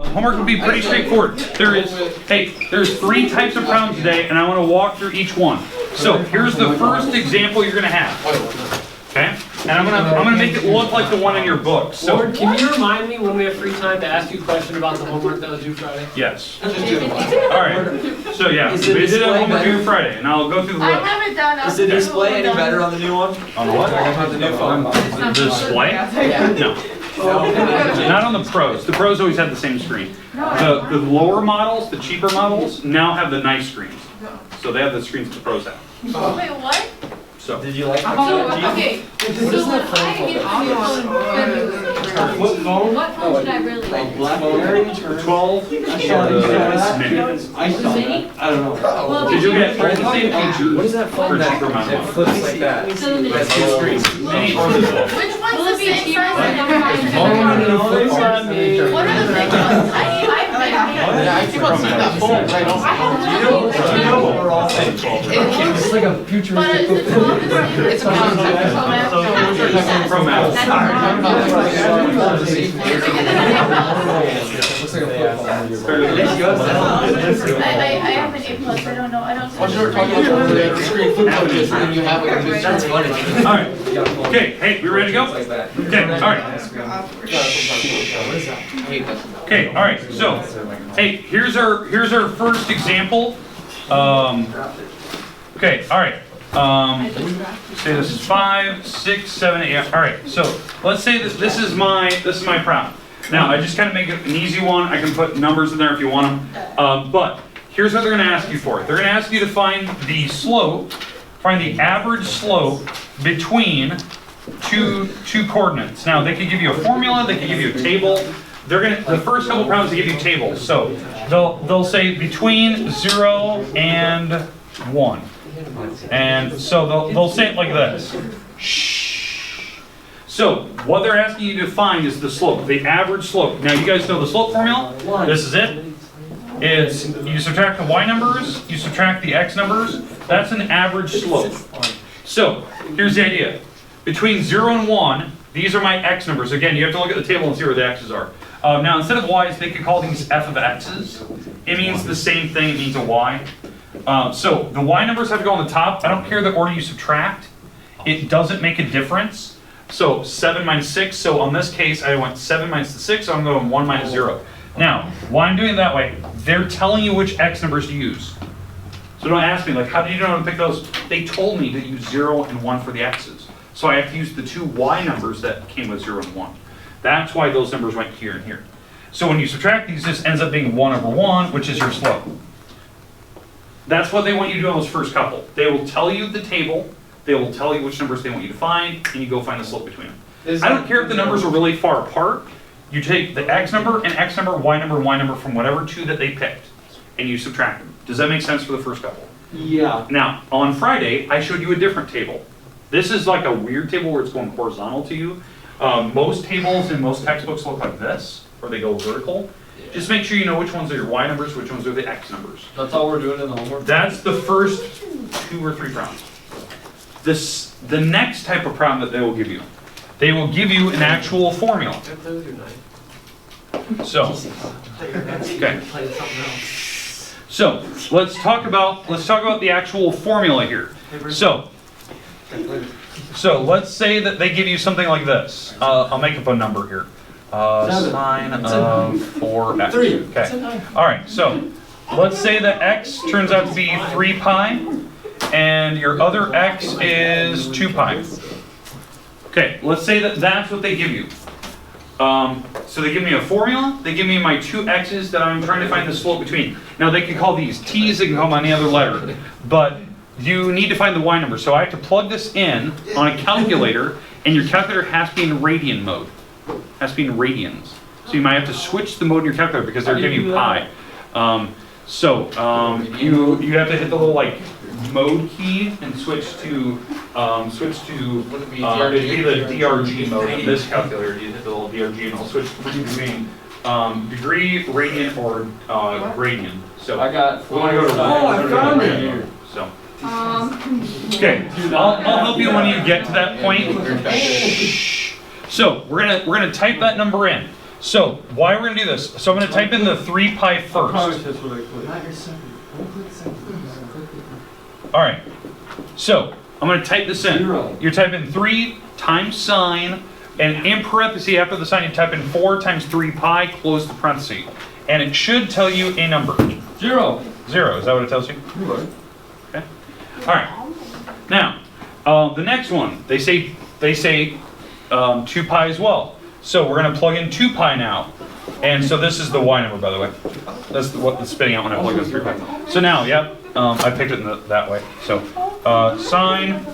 Homework will be pretty straightforward. There's 3 types of problems today, and I want to walk through each one. So here's the first example you're going to have. Okay? And I'm gonna make it look like the one in your book. So, Lord, can you remind me when we have free time to ask you a question about the homework that was due Friday? yes. All right. So yeah, we did have homework due Friday, and I'll go through the I list. haven't done. Is the display any better on the new one? On what? On the new phone? The display? No. Not on the pros. The pros always have the same screen. The lower models, the cheaper models, now have the nice screens. So they have the screens the pros have. Wait, what? So. Did you like Oh, okay. So when I get the phone, What phone? what phone should I really like? BlackBerry? 12. I saw you guys. Mini. I saw that. I don't know. Well, Did you get all the same features? What is that phone for that cheaper models? flips like that? So then That's two screens. Mini or the Zoll. which one's the same Oh, size? it's on me. What are the big ones? I keep on seeing that phone right It's like a futuristic. But is the 12 the same? It's a concept. Pro Max. Looks like a flip phone. I have an A+, I don't know, I don't. What's your talking about the screen flip phone just and you have like a big. That's funny. All right. Okay. Hey, we ready to go? Okay. All right. Okay. All right. So, hey, here's our first example. Okay. All right. Say this is 5, 6, 7, 8. All right. So let's say this is my problem. Now I just kind of make it an easy one. I can put numbers in there if you want them. But here's what they're going to ask you for. They're going to ask you to find the slope, find the average slope between two coordinates. Now they could give you a formula. They could give you a table. The first couple problems they give you tables. So they'll say between 0 and 1. And so they'll say it like this. Shh. So what they're asking you to find is the slope, the average slope. Now you guys know the slope formula? This is it. It's you subtract the y numbers, you subtract the x numbers. That's an average slope. So here's the idea. Between 0 and 1, these are my x numbers. Again, you have to look at the table and see where the x's are. Now instead of y's, they could call these f of x's. It means the same thing, it means a y. So the y numbers have to go on the top. I don't care the order you subtract. It doesn't make a difference. So 7 minus 6. So on this case, I went 7 minus the 6. So I'm going 1 minus 0. Now, why I'm doing it that way, they're telling you which x numbers to use. So don't ask me, like, how did you know how to pick those? They told me to use 0 and 1 for the x's. So I have to use the 2 y numbers that came with 0 and 1. That's why those numbers went here and here. So when you subtract these, this ends up being 1 over 1, which is your slope. That's what they want you to do on those first couple. They will tell you the table, they will tell you which numbers they want you to find, and you go find the slope between them. I don't care if the numbers are really far apart. You take the x number and x number, y number, and y number from whatever 2 that they picked, and you subtract them. Does that make sense for the first couple? Yeah. Now, on Friday, I showed you a different table. This is like a weird table where it's going horizontal to you. Most tables in most textbooks look like this, or they go vertical. Just make sure you know which ones are your y numbers, which ones are the x numbers. That's all we're doing in the homework? That's the first 2 or 3 problems. The next type of problem that they will give you an actual formula. So, okay. So let's talk about the actual formula here. So let's say that they give you something like this. I'll make up a number here. Sine of 4x. Okay. All right. So let's say that x turns out to be 3 pi, and your other x is 2 pi. Okay. Let's say that that's what they give you. So they give me a formula. They give me my 2 x's that I'm trying to find the slope between. Now they can call these t's. They can call them any other letter, but you need to find the y number. So I have to plug this in on a calculator, and your calculator has to be in radian mode. Has to be in radians. So you might have to switch the mode in your calculator because they're giving you pi. You have to hit the little like mode key and switch to it'd be the DRG mode in this calculator. You hit the little DRG and it'll switch between degree, radian, or gradient. So I got. we want to go to I found it. So. Okay, I'll help you when you get to that point. So we're gonna type that number in. So why we're gonna do this? So I'm gonna type in the 3 pi first. All right. So I'm gonna type this in. You're typing 3 times sine, and in parentheses after the sign you type in 4 times 3 pi, close the parenthesis. And it should tell you a number. 0. 0, is that what it tells you? Okay. All right. Now, the next one, they say 2 pi as well. So we're gonna plug in 2 pi now. And so this is the y number, by the way. That's what it's spitting out when I plug in 3 pi. So now, yep, I picked it in that way. So sine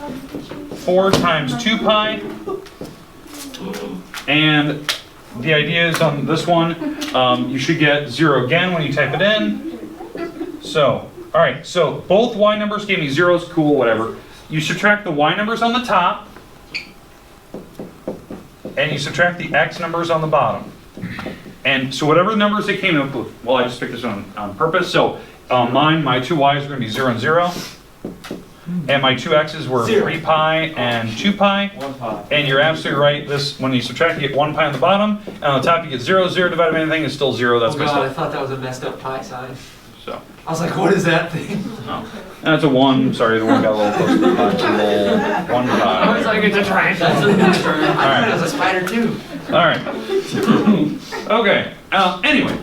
4 times 2 pi. And the idea is on this one, you should get 0 again when you type it in. So, all right, so both y numbers gave me zeros, cool, whatever. You subtract the y numbers on the top, and you subtract the x numbers on the bottom. And so whatever numbers they came up with, well, I just picked this one on purpose. So my 2 y's are going to be 0 and 0. And my 2 x's were 3 pi and 2 pi. 1 pi. And you're absolutely right. This, when you subtract, you get 1 pi on the bottom. And on the top, you get 0. 0 divided by anything is still 0. That's Oh my God, I stuff. thought that was a messed up pi sign. So, I was like, what is that thing? oh. And that's a 1. Sorry, the 1 got a little close to the pi. It's a little 1 I was pi. like, it's a triangle. That's a new term. I thought it was a spider too. All right. Okay. Anyway.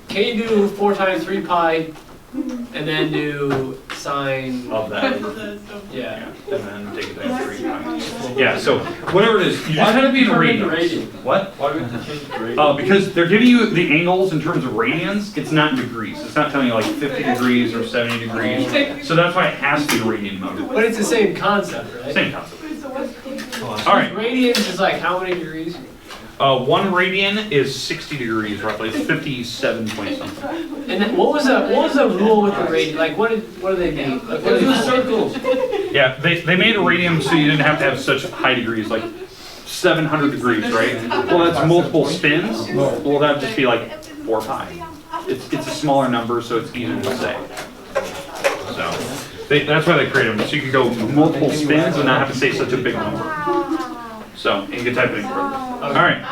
Can you do 4 times 3 pi and then do sine? Of that. Yeah. And then take it down 3 pi. Yeah, so whatever it is, you just have to be in radians. What? Why do we change the radian? Because they're giving you the angles in terms of radians. It's not in degrees. It's not telling you like 50 degrees or 70 degrees. So that's why it has to be radian mode. But it's the same concept, right? Same concept. All right. Radians is like how many degrees? 1 radian is 60 degrees roughly. It's 57 point something. And then what was the rule with the radian? Like what do they mean? Like what are the circles? Yeah, they made a radian so you didn't have to have such high degrees, like 700 degrees, right? Well, that's multiple spins. Well, that'd just be like 4 pi. It's a smaller number, so it's easier to say. So that's why they created them, so you can go multiple spins and not have to say such a big number. So and you can type it in further. All right.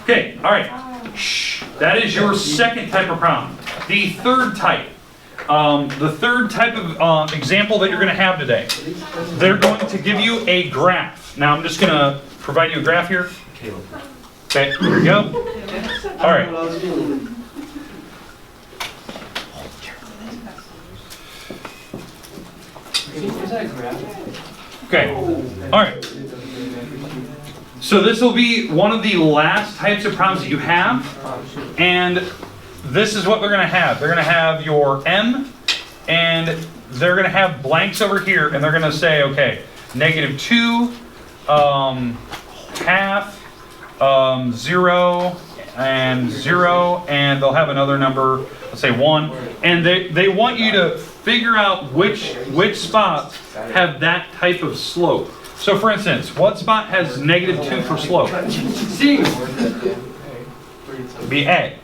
Okay. All right. Shh. That is your second type of problem. The third type. The third type of example that you're going to have today. They're going to give you a graph. Now I'm just going to provide you a graph here. Okay. Here we go. All right. Okay. All right. So this will be one of the last types of problems that you have, and this is what they're going to have. They're going to have your m, and they're going to have blanks over here, and they're going to say, okay, -2, half, 0, and 0, and they'll have another number, let's say 1, and they want you to figure out which spots have that type of slope. So for instance, what spot has -2 for slope? C. Be A.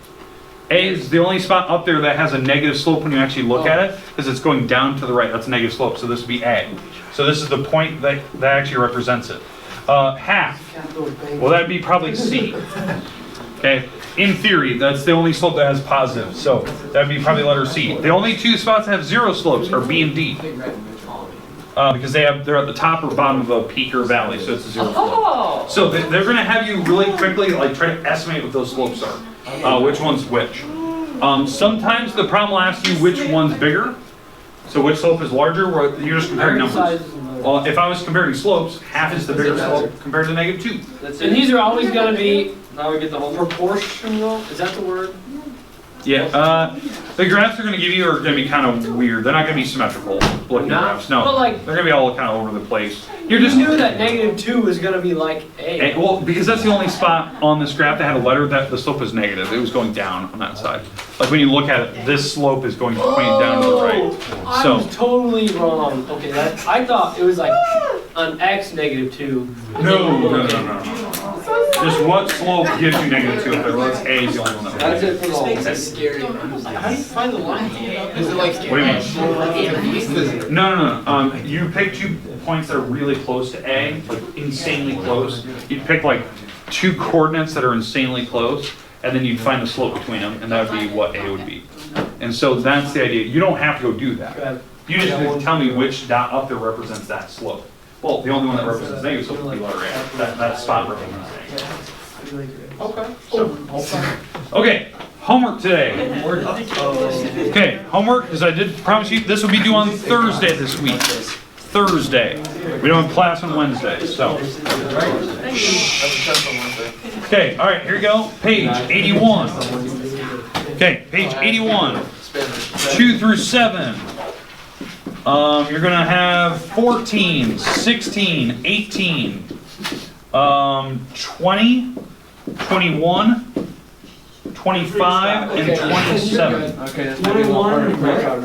A is the only spot up there that has a negative slope when you actually look at it, because it's going down to the right. That's a negative slope, so this would be A. So this is the point that actually represents it. Half. Well, that'd be probably C. Okay. In theory, that's the only slope that has positive, so that'd be probably letter C. The only 2 spots that have 0 slopes are B and D. Because they're at the top or bottom of a peak or valley, so it's a 0 slope. So they're going to have you really quickly like try to estimate what those slopes are, which one's which. Sometimes the problem will ask you which one's bigger, so which slope is larger. Where you're just comparing numbers. Well, if I was comparing slopes, half is the bigger slope compared to -2. And these are always going to be. Now we get the whole proportional. Is that the word? Yeah, the graphs they're going to give you are going to be kind of weird. They're not going to be symmetrical looking graphs. No, But like, they're going to be all kind of over the place. You're you just knew that -2 was going to be like A. well, because that's the only spot on this graph that had a letter that the slope was negative. It was going down on that side. Like when you look at it, this slope is going pointing down to the right. I So was totally wrong. Okay, I thought it was like on X -2. no. Just what slope gives you -2 up there? Well, it's A is the only one that That's it for the whole. That's scary. How do you find the line? Is it like? What do you mean? No. You pick 2 points that are really close to A, like insanely close. You'd pick like two coordinates that are insanely close, and then you'd find the slope between them, and that would be what A would be. And so that's the idea. You don't have to go do that. You just need to tell me which dot up there represents that slope. Well, the only one that represents negative slope would be letter A. That spot represents A. Okay. Okay, homework today. Okay, homework, as I did promise you, this will be due on Thursday this week. Thursday. We don't have class on Wednesday, so. Okay, all right, here we go. Page 81. Okay, page 81. 2 through 7. You're gonna have 14, 16, 18, 20, 21, 25, and 27. Okay, that's 21. 24,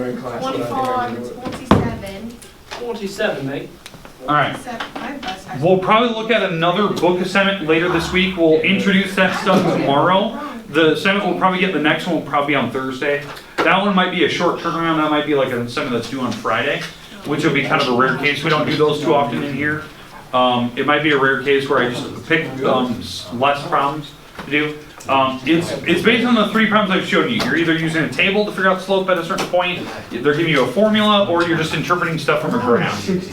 27. 47, mate. All right. My bus has. We'll probably look at another book assignment later this week. We'll introduce that stuff tomorrow. The assignment we'll probably get, the next one will probably be on Thursday. That one might be a short turnaround. That might be like an assignment that's due on Friday, which will be kind of a rare case. We don't do those too often in here. It might be a rare case where I just pick less problems to do. It's based on the 3 problems I've shown you. You're either using a table to figure out slope at a certain point, they're giving you a formula, or you're just interpreting stuff from a graph. What?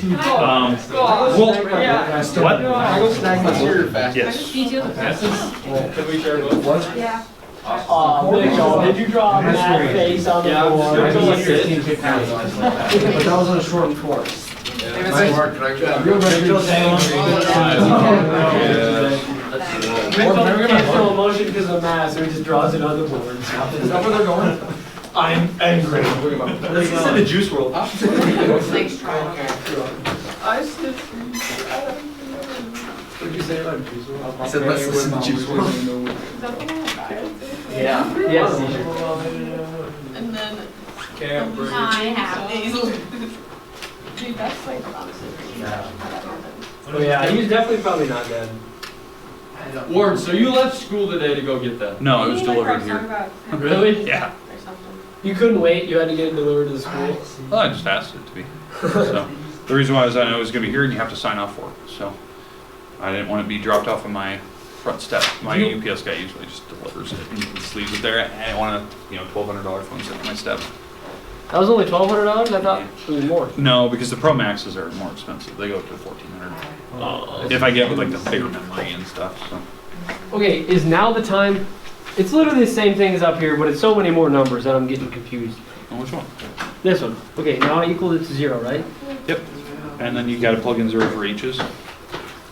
Yes. Can we share both? Yeah. Mitchell, did you draw a mad face on the board? But that was on a short course. Mitchell can't feel emotion because of math, so he just draws it on the board. Is that where they're going? I'm angry. This is in the juice world. Thanks, Charlie. What did you say about juice? I said let's listen to juice world. Yeah. Yes. And then Can't breathe. I have these. Dude, that's like honestly pretty Oh yeah, he's definitely probably not dead. Warren, so you left school today to go get that? No, it was delivered here. Really? Yeah. Or something. You couldn't wait, you had to get it delivered to the school? Well, I just asked it to be. So the reason why is I know it was gonna be here and you have to sign off for it. So I didn't want it to be dropped off on my front step. My UPS guy usually just delivers it and just leaves it there. I didn't want a $1,200 phone set on my step. That was only $1,200? I thought it was more. No, because the Pro Maxes are more expensive. They go up to $1,400 if I get with like the bigger memory and stuff. So Okay, is now the time? It's literally the same thing as up here, but it's so many more numbers that I'm getting confused. oh, which one? This one. Okay, now I equaled it to 0, right? Yep. And then you got to plug in 0 for H's.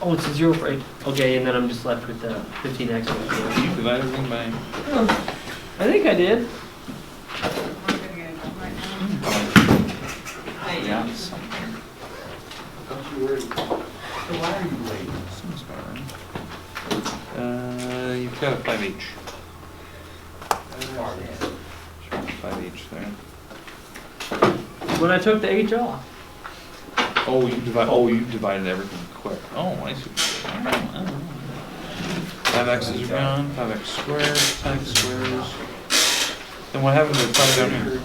Oh, it's a 0 for 8. Okay, and then I'm just left with the 15x. You divide everything by. I think I did. Yeah. You've got a 5H. Sure, 5H there. When I took the H off. Oh, you divided everything quick. Oh, I see. 5x's are gone. 5x squared. 10x squares. Then what happened to the 5 down here?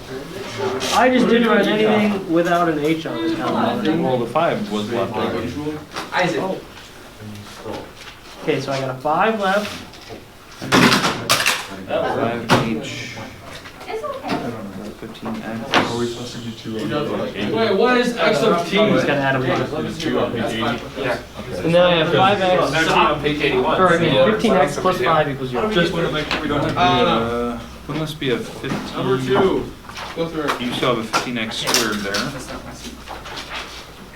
I just didn't write anything without an H on it. Well, the 5 was left over. Isaac. Oh. Okay, so I got a 5 left. 5H. It's okay. 15x. Are we supposed to do 2 Wait, what is x of t? Just gotta add them up. 2 on page 80. Yeah. And then I have 5x, It's on page 81. or I mean 15x plus 5 equals 0. Just want to make sure we don't have to What must be a 15? Number 2. Go through it. You still have a 15x squared there.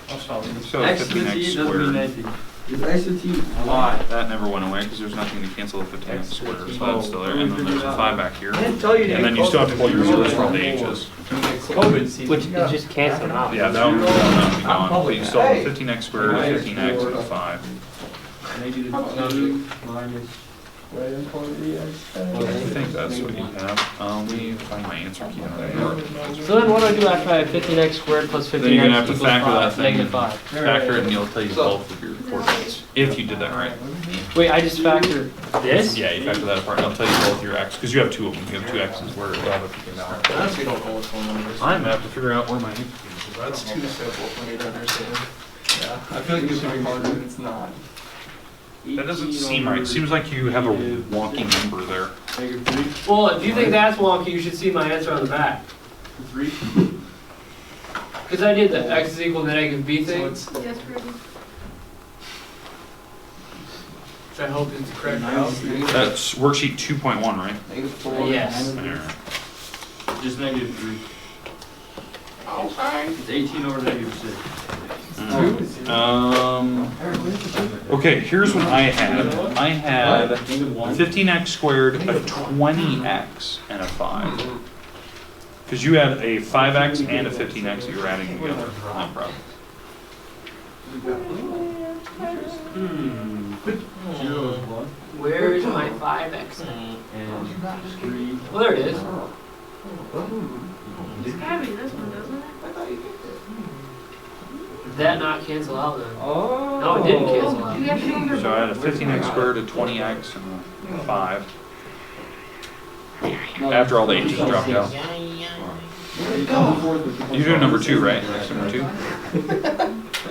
You still have 15x squared. Why? That never went away because there's nothing to cancel the 15x squared, so that's still there. And then there's a 5 back here. I didn't tell you to And then you still have to pull your zeros for all the h's. COVID. Which is just canceling out. Yeah, that one's gonna be gone. But you still have 15x squared, 15x, and a 5. I think that's what you have. Let me find my answer key on that. So then what do I do after I have 15x squared plus 15x Then you're gonna have to equals factor 5, that thing. negative 5. Factor it and it'll tell you both of your coordinates. If you did that right. Wait, I just factor this? Yeah, you factor that apart and I'll tell you both your x, because you have 2 of them. You have 2 x's where it'll have a few dollars. I honestly don't know what's going on with this. I'm gonna have to figure out where my. That's too simple for me to understand. Yeah, I feel like it should be harder than it's not. That doesn't seem right. It seems like you have a wonky number there. Negative 3. Well, if you think that's wonky, you should see my answer on the back. 3. Because I did the x is equal to negative b thing, which Yes, Rudy. I hope is the correct Nice. value. That's worksheet 2.1, right? Negative 4. Yes. There. Just negative 3. Okay. It's 18 over negative 6. Okay, here's what I had. I had Negative 1. 15x squared, a 20x, and a 5. Because you had a 5x and a 15x that you were adding together on that problem. Zero is 1. Where is my 5x? And 3. Well, there it is. It's gotta be this one, doesn't it? Did that not cancel out then? Oh. No, it didn't cancel Do out. you have to remember? So I had a 15x squared, a 20x, and a 5. After all the 18s dropped out. You're doing number 2, right? That's number 2?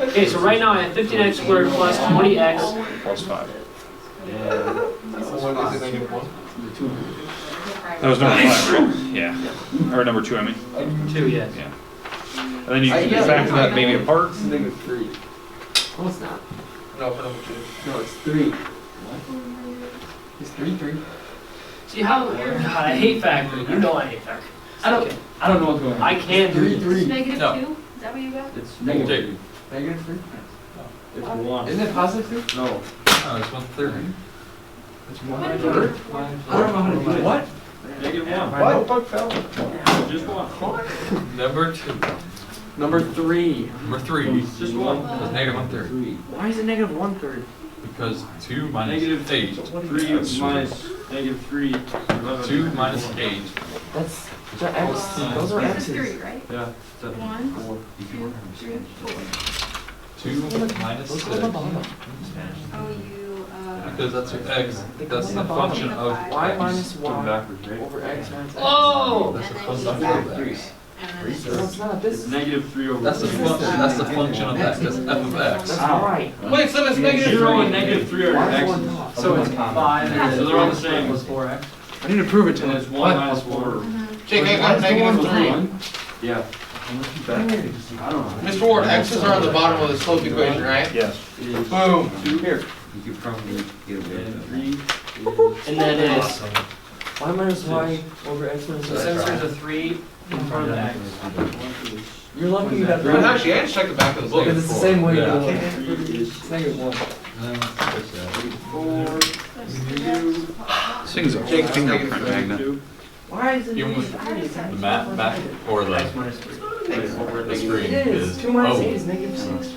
Okay, so right now I have 15x squared plus 20x. Plus 5. What is it, negative 1? That was number 5, right? Yeah. Or number 2, I mean. 2, yes. Yeah. And then you can factor that maybe apart. It's negative 3. No, it's not. No, for number 2. No, it's 3. It's 3, 3. See how, God, I hate factoring. You know I hate factoring. I don't know what's going on. I can do It's this. negative No. 2? Is that what you got? It's negative. Negative 3? It's 1. Isn't it positive 3? No. Oh, it's 1/3. It's What 1 did third. you- I don't know how to do it. What? Negative 1. My notebook fell. Just 1. Number 2. Number 3. Number 3. Just 1. It's negative 1/3. Why is it negative 1/3? Because 2 minus Negative 8. 3 minus negative 3. 2 minus 8. That's the X. Those are This is X's. 3, right? Yeah. 1, 2, 3, 4. 2 minus 6. Look on the bottom. Oh, you, Because that's your x. That's the function of Y minus Going Y backwards, right? over X minus X. Oh! That's the And then function you of back. x. and then No, it's not. This It's is. negative 3 over That's the 3. function. That's the function of x. That's f of x. That's right. Wait, so it's negative 0 3. and negative 3 are Why is x's. one top? So it's 5. So they're all the same. Plus 4x. I need to prove it to And him. it's 1 minus 4. Jake, I got negative 3. Yeah. I don't know. Mr. Ward, X's are on the bottom of the slope equation, right? Yes. Boom. Here. You could probably get away with 3. And then it's, Y minus Y over X minus so X. since there's a 3 in front of x. You're lucky you got But that. actually, I just checked the back of the book. Because it's the same way you Yeah. do it. It's negative 1. This thing's a Jake's fingerprint negative magnet. Why is it Even with negative 3? the map back or the X minus 3. the screen It is. 2 minus 8 oh. is negative 6.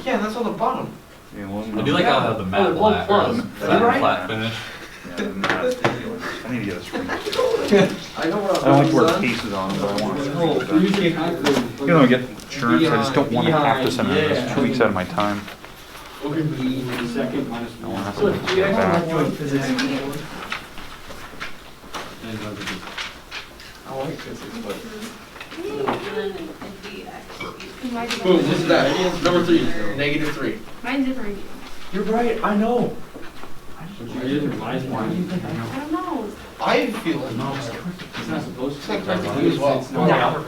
Yeah, that's on the bottom. I do like how I have the matte Oh, one black or plus. the Right? flat finish. I need to get a screen. I know what I don't like to wear cases on them, but I want to. Even though I get insurance, I just don't want to have to send this 2 weeks out of my time. Second minus I want to have to So look do you back. actually want physics? I like physics, but. And then it'd be X. Mine's Boom, this is that. Number 3. Negative 3. Mine's different. You're right, I know. I don't know. I feel it. It's not supposed It's to. like correcting you as well. Yeah.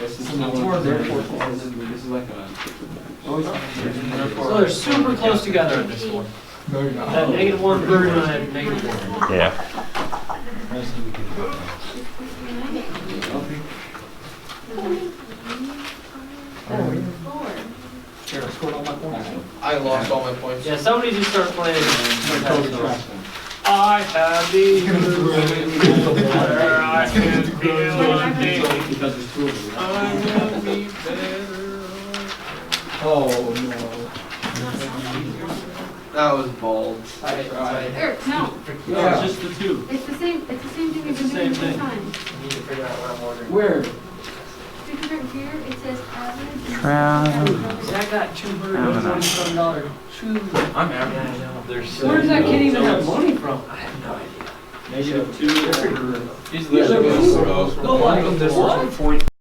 This is like a. So they're super close together in this one. That negative 1/3 and that negative 1. Yeah. I lost all my points. Yeah, somebody just start playing. I have these where I can feel a thing. Because there's 2 of them. I will be better. Oh, no. That was bald. Or, no, No, it's just the 2. it's the same thing we've It's been the doing same the whole thing. time. I need to figure out what I'm ordering. Where? Because right here, it says average. See, I got $247 shoes. I'm Yeah, I know. There's Where does that kid even have money from? I have no idea. Negative 2. These are Yeah, the those- like this one.